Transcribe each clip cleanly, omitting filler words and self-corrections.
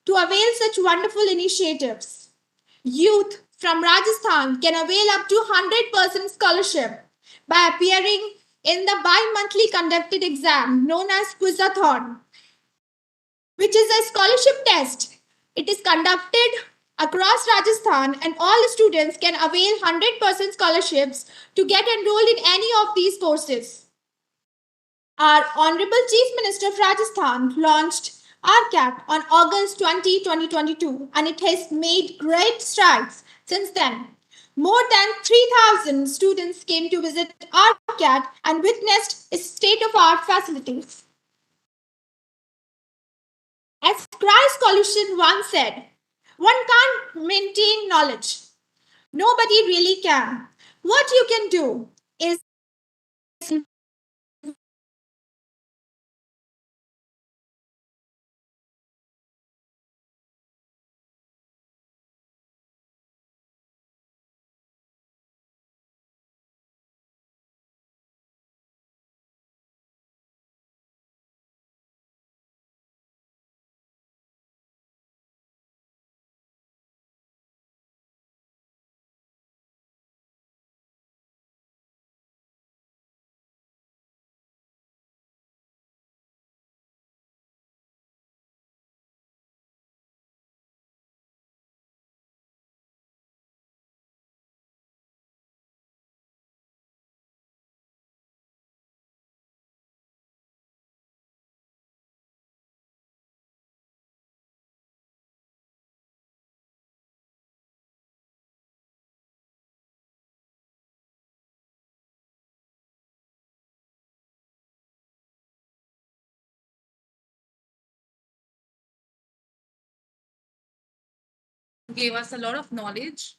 to avail such wonderful initiatives. Youth from Rajasthan can avail up to 100% scholarship by appearing in the bi-monthly conducted exam known as Quizathon, which is a scholarship test. It is conducted across Rajasthan, and all students can avail 100% scholarships to get enrolled in any of these courses. Our Honorable Chief Minister of Rajasthan launched RCAT on August 20, 2022, and it has made great strides since then. More than 3,000 students came to visit RCAT and witnessed its state of art facilities. As Christ Collusion once said, one can't maintain knowledge. Nobody really can. What you can do is gave us a lot of knowledge.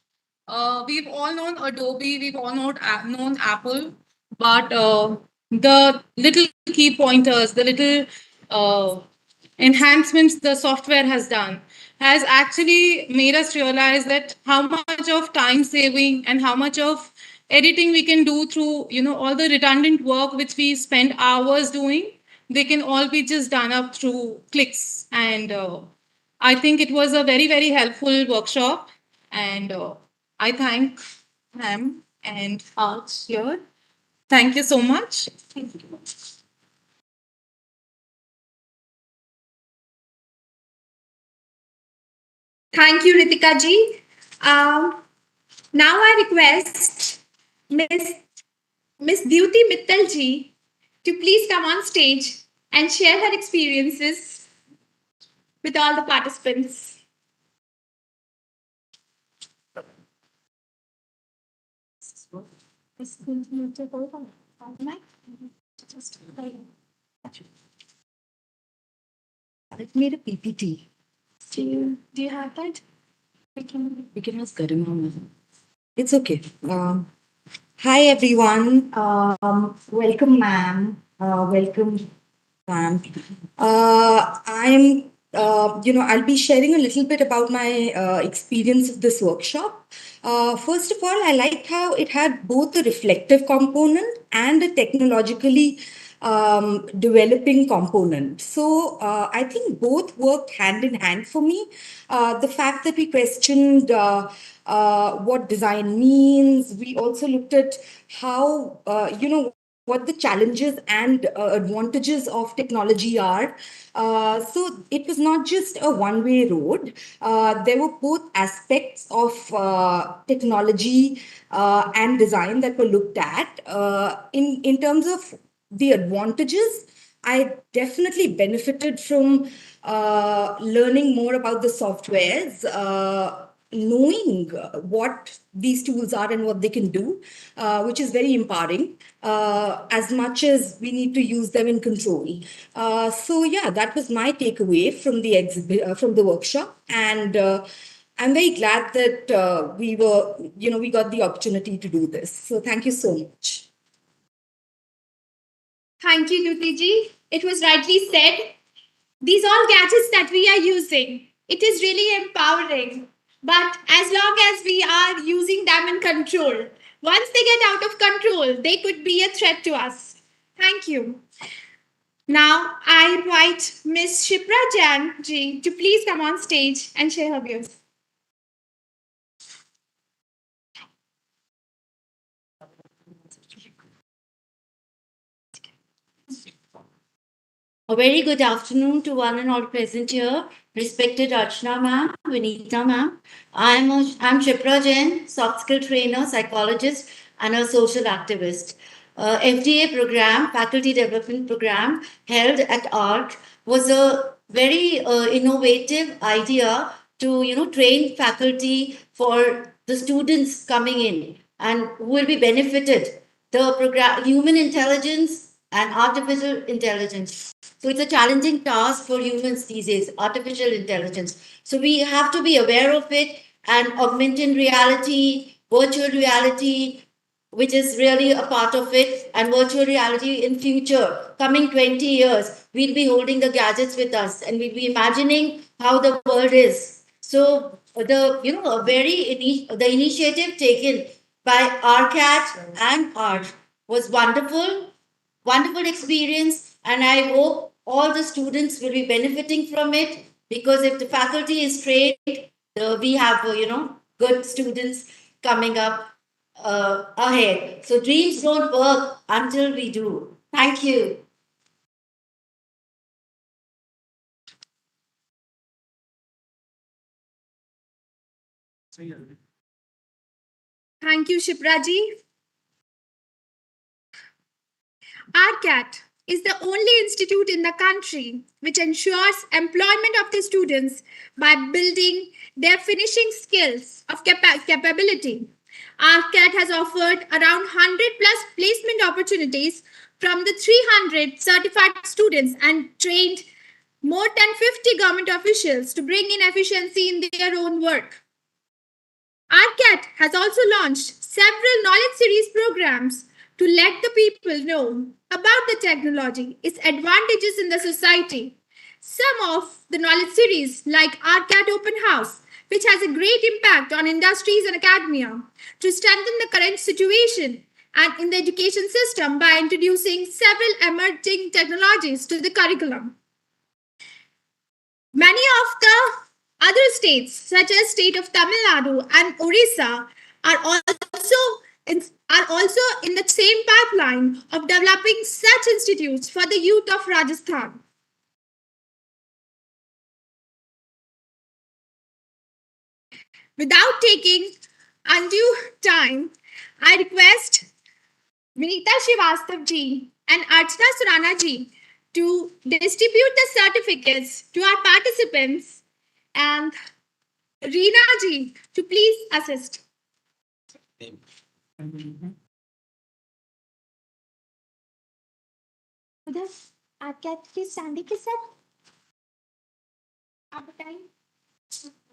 We've all known Adobe, we've all known Apple, but the little key pointers, the little uh, enhancements the software has done has actually made us realize that how much of time saving and how much of editing we can do through all the redundant work which we spend hours doing. They can all be just done up through clicks, and I think it was a very, very helpful workshop, and I thank them and Arch here. Thank you so much. Thank you. thank you, Ritika ji. Now I request Miss Duty Mittal ji to please come on stage and share her experiences with all the participants. I've made a PPT. Do you have that? We can ask Garima. It's okay. Hi, everyone. Welcome, ma'am. Welcome, ma'am. I'll be sharing a little bit about my experience of this workshop. First of all, I liked how it had both a reflective component and a technologically developing component. So I think both worked hand in hand for me. The fact that we questioned what design means, we also looked at how, what the challenges and advantages of technology are. So it was not just a one-way road. There were both aspects of technology and design that were looked at. In terms of the advantages, I definitely benefited from learning more about the softwares, knowing what these tools are and what they can do, which is very empowering, as much as we need to use them in control. So yeah, that was my takeaway from the from the workshop, and I'm very glad that we got the opportunity to do this. So thank you so much. Thank you, Duty ji. It was rightly said. These all gadgets that we are using, it is really empowering. But as long as we are using them in control, once they get out of control, they could be a threat to us. Thank you. Now I invite Miss Shipra Jan ji to please come on stage and share her views. A very good afternoon to one and all present here. Respected Archana ma'am, Vinita ma'am. I'm Shipra Jain, soft skill trainer, psychologist, and a social activist. FDA program, faculty development program held at ARC was a very innovative idea to train faculty for the students coming in and who will be benefited. The program human intelligence and artificial intelligence. So it's a challenging task for humans these days, artificial intelligence. So we have to be aware of it and augmented reality, virtual reality, which is really a part of it, and virtual reality in future, coming 20 years, we'll be holding the gadgets with us and we'll be imagining how the world is. So the a very the initiative taken by RCAT and ART was wonderful, wonderful experience, and I hope all the students will be benefiting from it, because if the faculty is trained, we have good students coming up ahead. So dreams don't work until we do. Thank you. Thank you, Shipra ji. RCAT is the only institute in the country which ensures employment of the students by building their finishing skills of capability. RCAT has offered around 100 plus placement opportunities from the 300 certified students and trained more than 50 government officials to bring in efficiency in their own work. RCAT has also launched several knowledge series programs to let the people know about the technology, its advantages in the society. Some of the knowledge series, like RCAT Open House, which has a great impact on industries and academia, to strengthen the current situation and in the education system by introducing several emerging technologies to the curriculum. Many of the other states, such as state of Tamil Nadu and Orissa, are also are also in the same pipeline of developing such institutes for the youth of Rajasthan. Without taking undue time, I request Vinita Srivastav ji and Archana Surana ji to distribute the certificates to our participants, and Reena ji to please assist. उधर आप क्या किस Sandy के साथ आप बताइए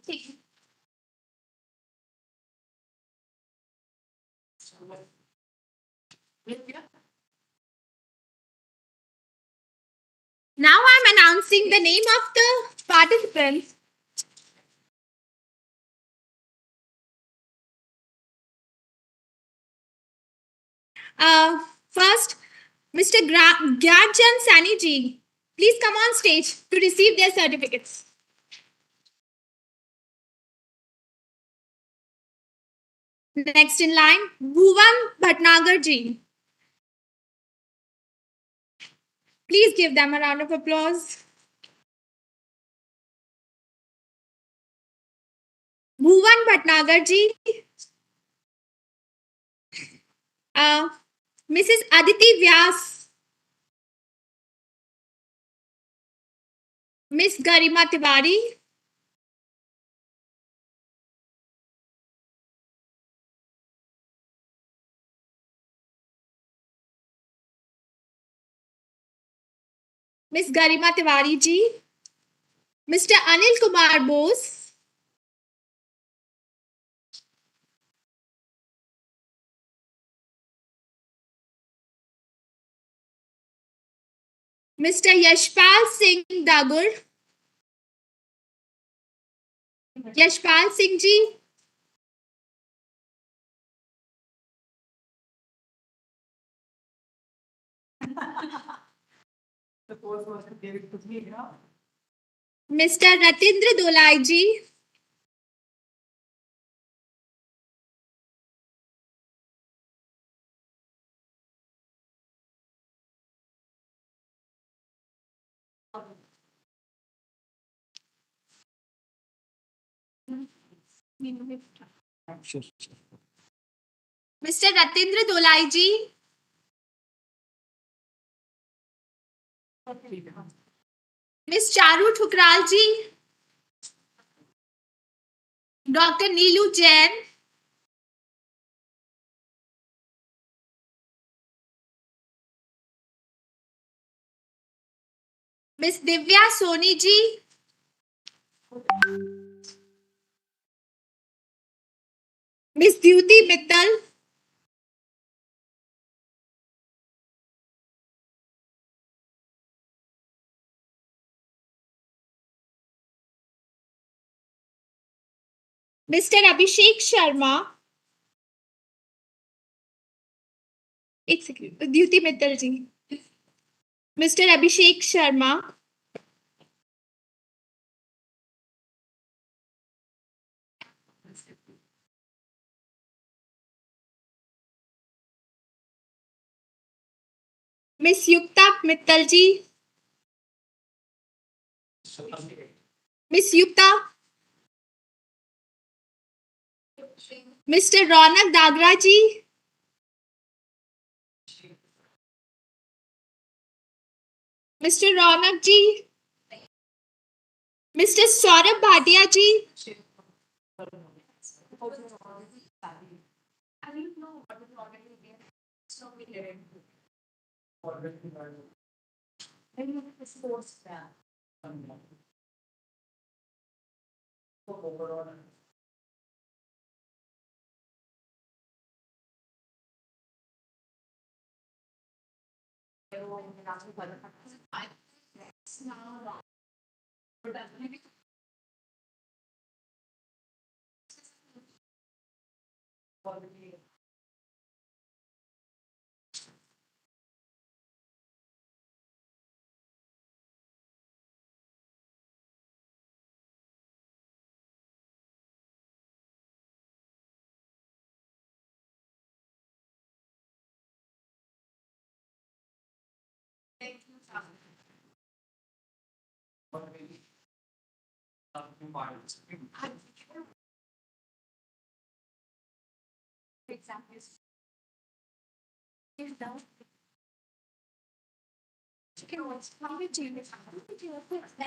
ठीक है Now I'm announcing the name of the participants. First, Mr. Gyanjan Sani ji, please come on stage to receive their certificates. Next in line, Bhuvan Bhatnagar ji. Please give them a round of applause. Bhuvan Bhatnagar ji, Mrs. Aditi Vyas, Miss Garima Tiwari, Miss Garima Tiwari ji, Mr. Anil Kumar Bose, Mr. Yashpal Singh Dagur, Yashpal Singh ji, Mr. Ratindra Dolai ji. Mr. Ratindra Dolai ji. Miss Charu Thukral ji. Dr. Neelu Jain. Miss Divya Soni ji. Miss Dyuti Mittal. Mr. Abhishek Sharma. एक second द्युति Mittal जी. Mr. Abhishek Sharma. Miss Yukta Mittal ji. Miss Yukta. Mr. Ronak Dagra ji. Mr. Ronak ji. Mr. Saurabh Bhatia ji.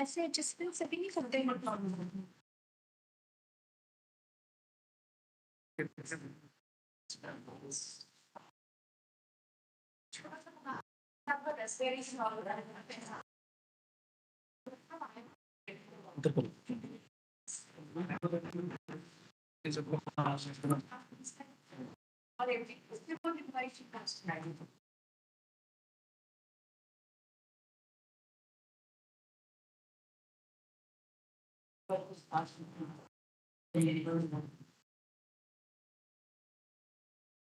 ऐसे adjustment सभी नहीं करते हैं.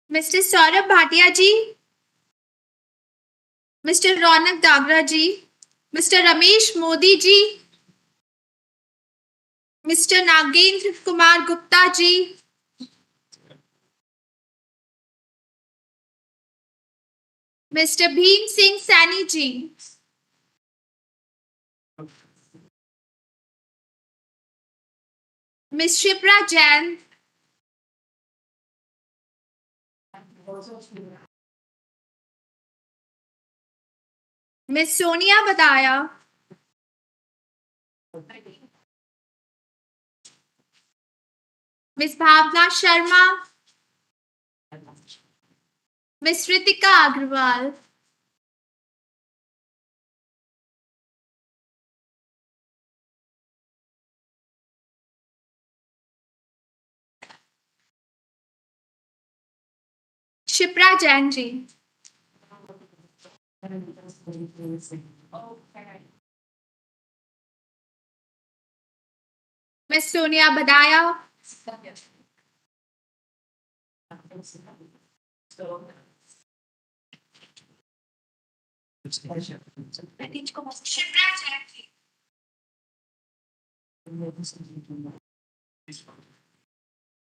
Mr. Saurabh Bhatia ji. Mr. Ronak Dagra ji. Mr. Ramesh Modi ji. Mr. Nagendra Kumar Gupta ji. Mr. Bhim Singh Sani ji. Miss Shipra Jain. Miss Sonia Badaya. Miss Bhavna Sharma. Miss Ritika Agrawal. Shipra Jain ji. Miss Sonia Badaya.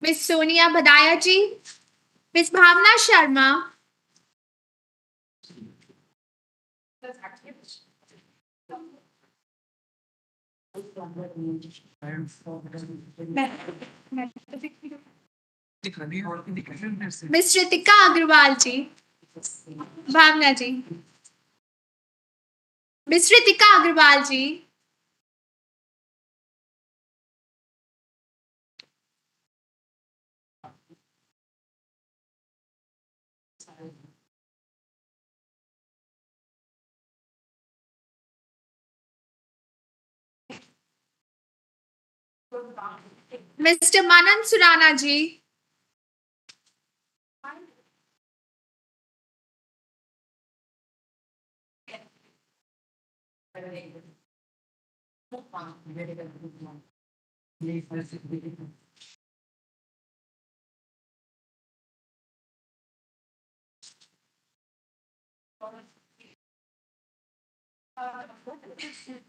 Miss Sonia Badaya ji, Miss Bhavna Sharma, Miss Ritika Agrawal ji, Bhavna ji, Miss Ritika Agrawal ji, Mr. Manan Surana ji,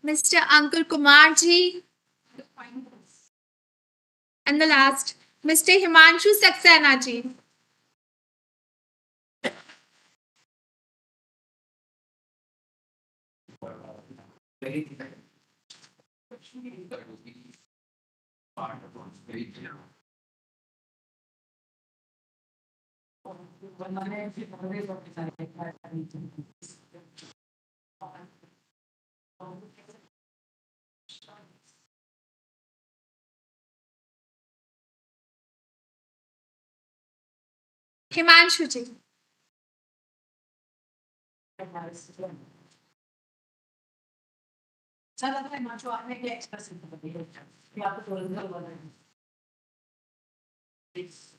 Mr. Ankur Kumar ji, and the last, Mr. Himanshu Saxena ji. Himanshu ji.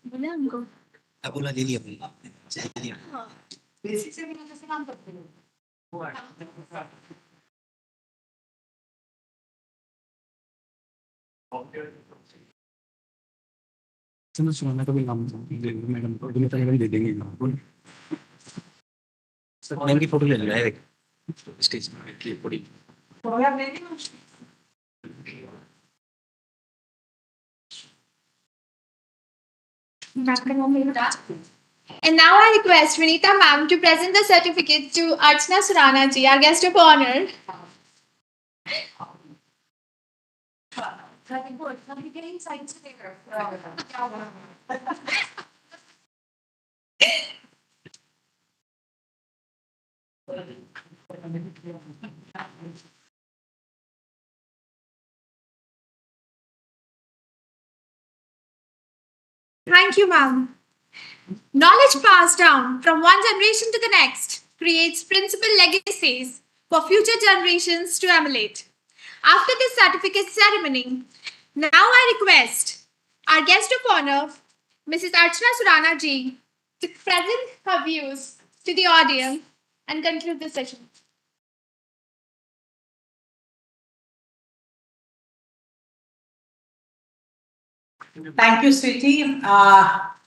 बोले हमको बोला ले लिया ले लिया चलो सुना कभी नाम मैडम को तुम्हें तक दे देंगे सर मैम की फोटो ले लेना है स्टेज पे पूरी And now I request Vinita ma'am to present the certificate to Archana Surana ji, our guest of honor. Thank you, ma'am. Knowledge passed down from one generation to the next creates principal legacies for future generations to emulate. After this certificate ceremony, now I request our guest of honor, Mrs. Archana Surana ji, to present her views to the audience and conclude the session. Thank you, sweetie.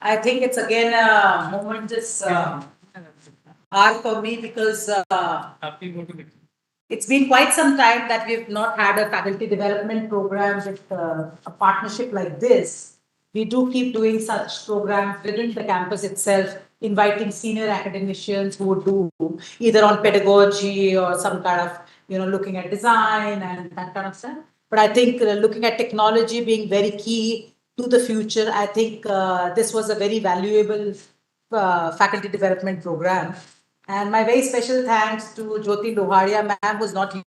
I think it's again a momentous hour for me because it's been quite some time that we've not had a faculty development program with a partnership like this. We do keep doing such programs within the campus itself, inviting senior academicians who would do either on pedagogy or some kind of, looking at design and that kind of stuff. But I think looking at technology being very key to the future, I think this was a very valuable faculty development program. And my very special thanks to Jyoti Loharia ma'am, who's not here,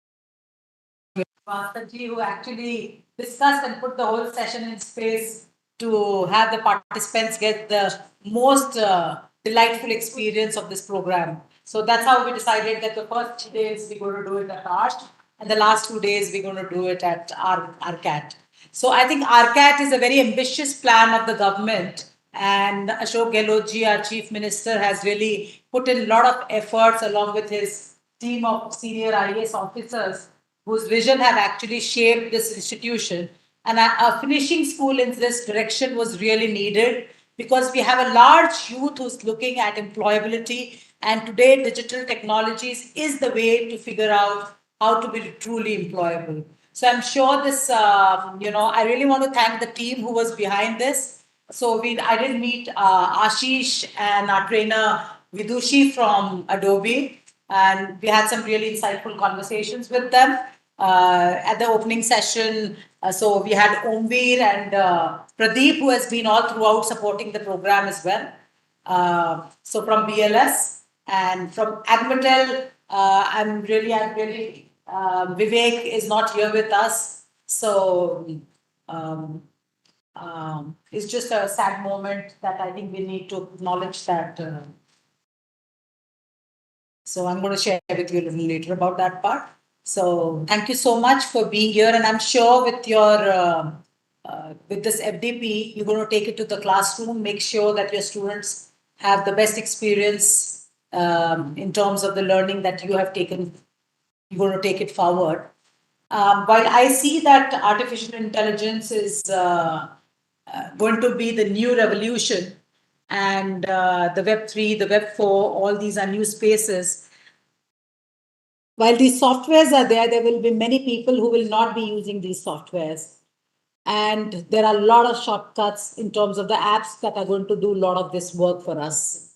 who actually discussed and put the whole session in space to have the participants get the most delightful experience of this program. So that's how we decided that the first 2 days we're going to do it at ARCH, and the last 2 days we're going to do it at ARCAT. So I think ARCAT is a very ambitious plan of the government, and Ashok Gehlotji, our Chief Minister, has really put in a lot of efforts along with his team of senior IAS officers whose vision have actually shaped this institution. And a finishing school in this direction was really needed. because we have a large youth who's looking at employability, and today digital technologies is the way to figure out how to be truly employable. So I'm sure this, I really want to thank the team who was behind this. So I did meet Ashish and our trainer Vidushi from Adobe, and we had some really insightful conversations with them at the opening session. So we had Omveer and Pradeep, who has been all throughout supporting the program as well. So from BLS and from Agmatel, Vivek is not here with us. So um, it's just a sad moment that I think we need to acknowledge that. So I'm going to share with you a little later about that part. So thank you so much for being here, and I'm sure with your with this FDP, you're going to take it to the classroom. Make sure that your students have the best experience in terms of the learning that you have taken. You're going to take it forward. While I see that artificial intelligence is going to be the new revolution, and the Web3, the Web4, all these are new spaces. While these softwares are there, there will be many people who will not be using these softwares. And there are a lot of shortcuts in terms of the apps that are going to do a lot of this work for us.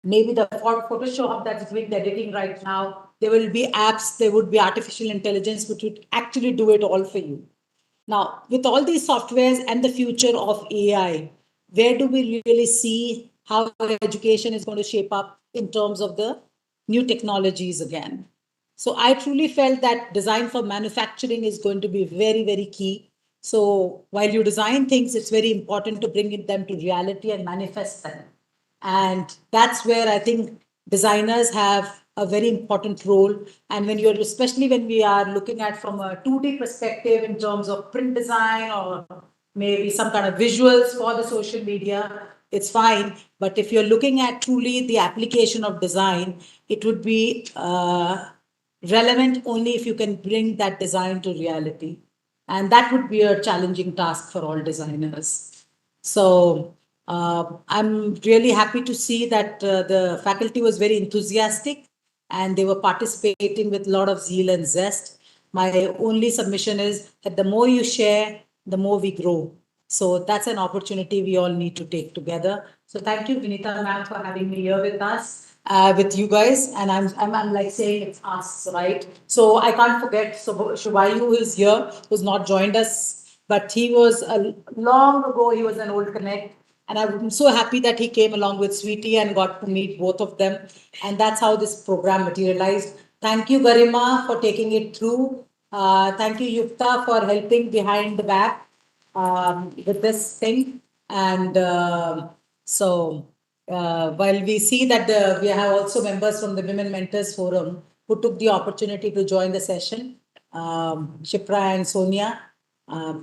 Maybe the Photoshop that is doing the editing right now, there will be apps, there would be artificial intelligence which would actually do it all for you. Now, with all these softwares and the future of AI, where do we really see how education is going to shape up in terms of the new technologies again? So I truly felt that design for manufacturing is going to be very, very key. So while you design things, it's very important to bring them to reality and manifest them. And that's where I think designers have a very important role. And when you're, especially when we are looking at from a 2D perspective in terms of print design or maybe some kind of visuals for the social media, it's fine. But if you're looking at truly the application of design, it would be relevant only if you can bring that design to reality. And that would be a challenging task for all designers. So I'm really happy to see that the faculty was very enthusiastic and they were participating with a lot of zeal and zest. My only submission is that the more you share, the more we grow. So that's an opportunity we all need to take together. So thank you, Vinita ma'am, for having me here with us. With you guys, and I'm like saying it's us, right? So I can't forget. So Shubayu is here, who's not joined us, but he was long ago. He was an old connect, and I'm so happy that he came along with Sweetie and got to meet both of them, and that's how this program materialized. Thank you, Garima, for taking it through. Thank you, Yukta, for helping behind the back with this thing. And while we see that we have also members from the Women Mentors Forum who took the opportunity to join the session, Shipra and Sonia,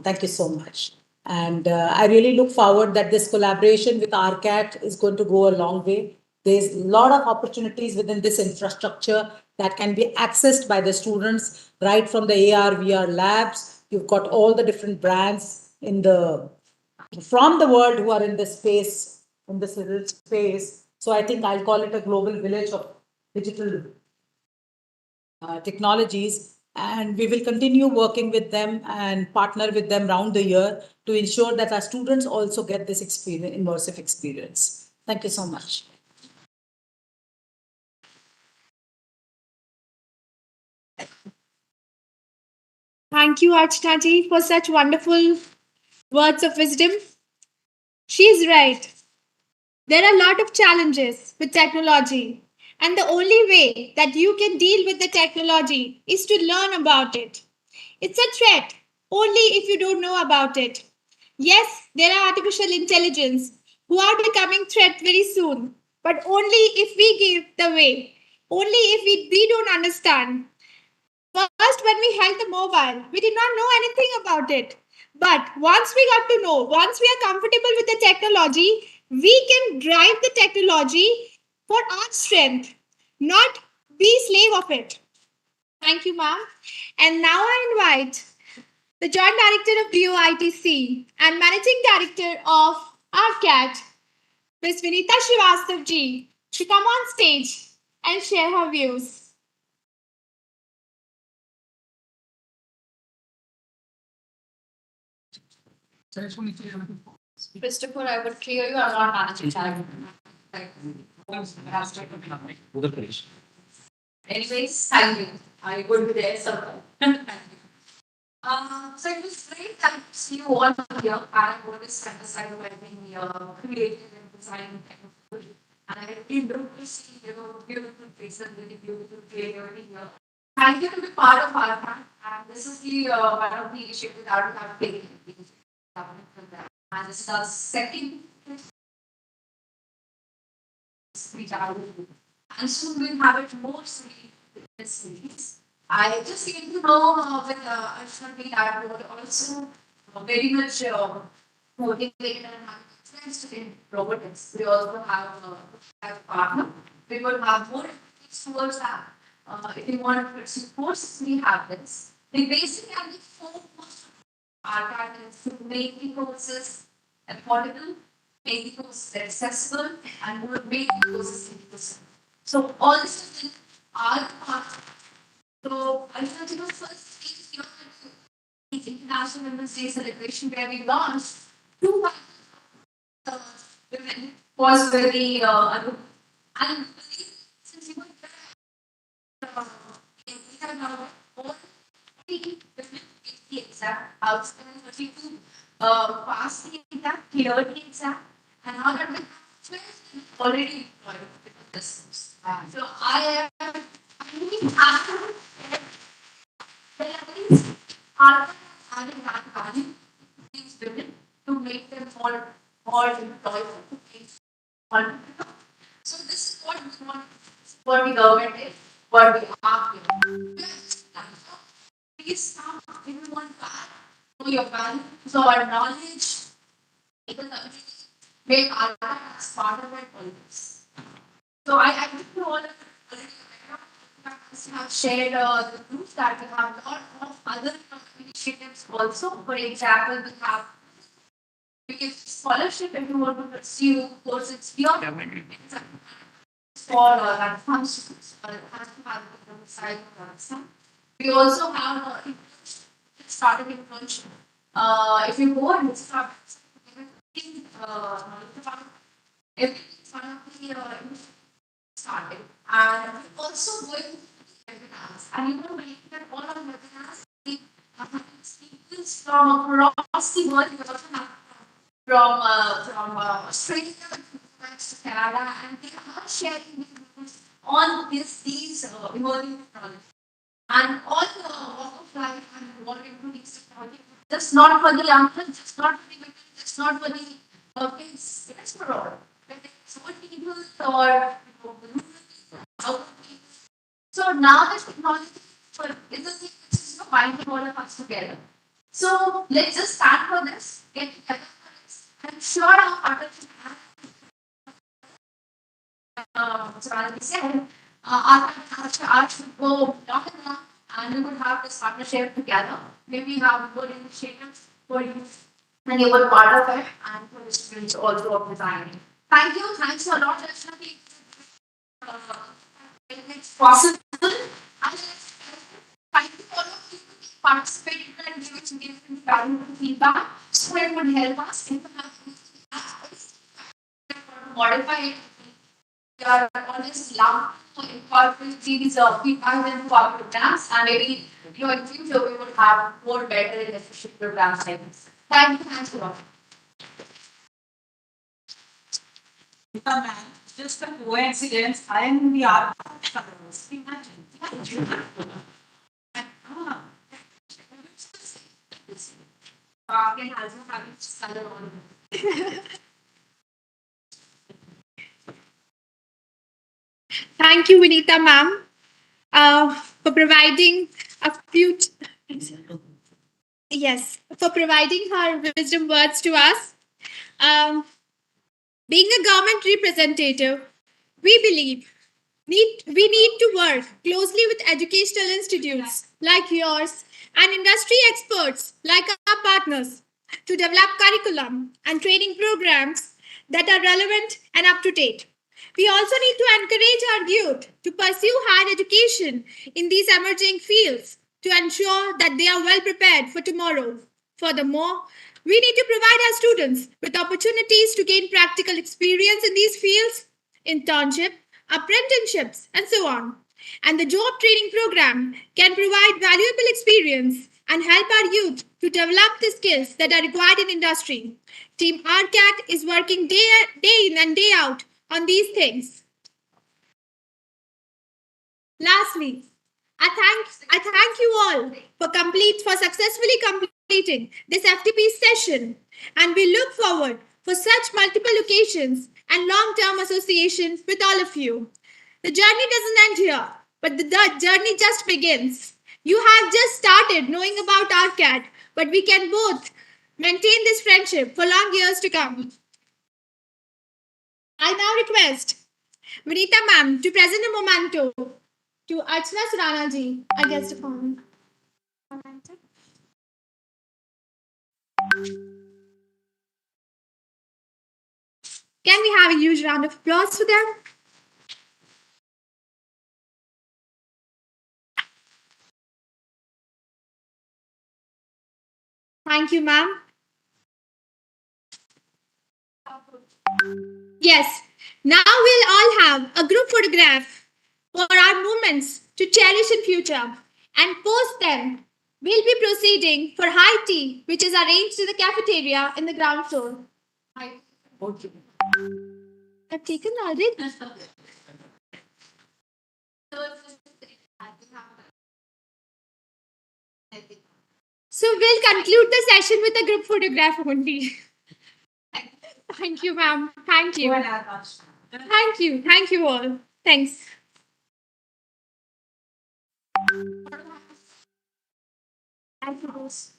thank you so much. And I really look forward that this collaboration with RCAT is going to go a long way. There's a lot of opportunities within this infrastructure that can be accessed by the students, right from the AR, VR labs. You've got all the different brands in the from the world who are in this space, in this little space. So I think I'll call it a global village of digital technologies. And we will continue working with them and partner with them round the year to ensure that our students also get this experience, immersive experience. Thank you so much. Thank you, Archana ji, for such wonderful words of wisdom. She's right. There are a lot of challenges with technology, and the only way that you can deal with the technology is to learn about it. It's a threat only if you don't know about it. Yes, there are artificial intelligence who are becoming threat very soon, but only if we give the way, only if we don't understand. First, when we held the mobile, we did not know anything about it. But once we got to know, once we are comfortable with the technology, we can drive the technology for our strength, not be slave of it. Thank you, ma'am. And now I invite the Joint Director of BOITC and Managing Director of our cat, Ms. Vinita Srivastav ji, to come on stage and share her views. Christopher, I would clear you. I'm not managing talent. Anyways, thank you. I would be there somewhere. So it was great to see you all here. I always emphasize when being creative and design kind of food. And I really love to see beautiful faces, really beautiful creativity here. Thank you to be part of our camp. And this is the one of the initiatives that we have taken. And this is our second speech I will do. And soon we'll have it more series. I just came to know with Ashwani that we were also very much motivated and have interest in robotics. We also have a partner. We will have more activities towards that. If you want to pursue courses, we have this. The basic and the foremost our target is to make the courses affordable, make the courses accessible, and would make the courses inclusive. So all this is our part. So I thought it was first is the International Women's Day celebration where we launched two women was very and since you were there, now all the women the exam outstanding 32 pass the exam, cleared the exam, and now that we have already employed with this. So I am really happy that are having that value these women to make them more employable. So this is what we want, what the government is, what we are doing. Please stop everyone back to your value, so our knowledge, even the make our as part of it always. So I think you all are already aware of have shared the proof that we have a lot of other initiatives also. For example, we have we give scholarship if you want to pursue courses beyond for Rajasthan students, Rajasthan side of Rajasthan. We also have started internship. If you go and start everything's one of the started. And also going to webinars. And you know, that all our webinars, we have speakers from across the world. We also have from Australia to Canada, and they are sharing views on these emerging technologies. And all the walk of life and involved into these technologies. Just not for the young, just not for the women, just not for the kids, it's for all. Whether it's old people or how so now the technology is a thing which is binding all of us together. So let's just start for this, get together for this. I'm sure our partners so as we said, our should go long and long, and we would have this partnership together. Maybe have good initiatives for you, and you were part of it, and for the students also of designing. Thank you. Thanks a lot, Rachna. It's possible. And thank you all of you for participating and giving valuable feedback. So it would help us in modify it. We are always love to incorporate these feedback into our programs, and maybe in future we will have more better and efficient programs like this. Thank you. Thanks a lot. Man, just a coincidence. I am in the art. Imagine. Can also have its color on. Thank you, Vinita ma'am, for providing a few. Yes, for providing her wisdom words to us. Um, being a government representative, we believe we need to work closely with educational institutes like yours and industry experts like our partners to develop curriculum and training programs that are relevant and up to date. We also need to encourage our youth to pursue higher education in these emerging fields to ensure that they are well prepared for tomorrow. Furthermore, we need to provide our students with opportunities to gain practical experience in these fields, internship, apprenticeships, and so on. And the job training program can provide valuable experience and help our youth to develop the skills that are required in industry. Team RCAT is working day in and day out on these things. Lastly, I thank you all for successfully completing this FTP session, and we look forward for such multiple occasions and long-term associations with all of you. The journey doesn't end here, but the journey just begins. You have just started knowing about ARCAT, but we can both maintain this friendship for long years to come. I now request Vinita ma'am to present a memento to Archana Surana ji, our guest of honor. Can we have a huge round of applause for them? Thank you, ma'am. Yes, now we'll all have a group photograph for our moments to cherish in future and post them. We'll be proceeding for high tea, which is arranged in the cafeteria in the ground floor. I've taken already. So we'll conclude the session with a group photograph only. Thank you, ma'am. Thank you. Thank you. Thank you all. Thanks. Thank you, boss.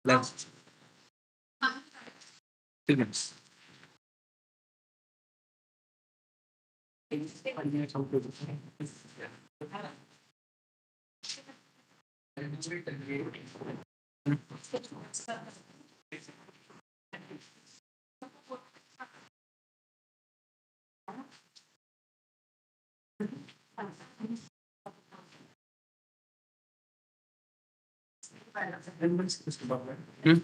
Left. 3 minutes. 5 minutes. How to Hmm?